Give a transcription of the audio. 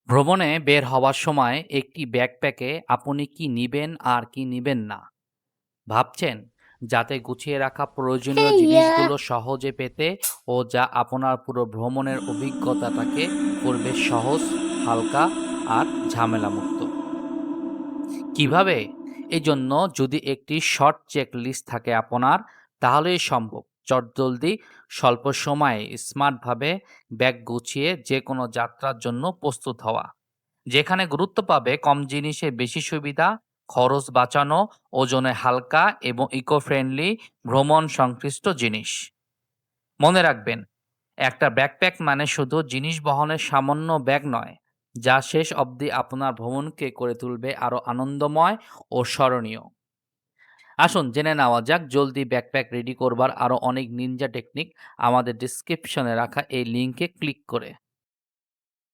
ভ্রমণে বের হওয়ার সময় একটি ব্যাকপ্যাকে আপনি কি নিবেন আর কি নিবেন না ভাবছেন, যাতে গুছিয়ে রাখা প্রয়োজনীয় Hey, yeah. জিনিসগুলো সহজে পেতে ও যা আপনার পুরো ভ্রমণের অভিজ্ঞতাটাকে করবে সহজ, হালকা আর ঝামেলামুক্ত। কিভাবে? এজন্য যদি একটি শর্ট চেক লিস্ট থাকে আপনার, তাহলেই সম্ভব চটজলদি স্বল্প সময়ে স্মার্টভাবে ব্যাগ গুছিয়ে যেকোনো যাত্রার জন্য প্রস্তুত হওয়া। যেখানে গুরুত্ব পাবে কম জিনিসে বেশি সুবিধা, খরচ বাঁচানো, ওজনে হালকা এবং ইকো ফ্রেন্ডলি ভ্রমণ সংশ্লিষ্ট জিনিস। মনে রাখবেন, একটা ব্যাকপ্যাক মানে শুধু জিনিস বহনের সামান্য ব্যাগ নয়, যা শেষ অবধি আপনার ভ্রমণকে করে তুলবে আরও আনন্দময় ও স্মরণীয়। আসুন জেনে নেওয়া যাক জলদি ব্যাকপ্যাক রেডি করবার আরও অনেক নিনজা টেকনিক আমাদের ডিসক্রিপশনে রাখা এই লিঙ্কে ক্লিক করে।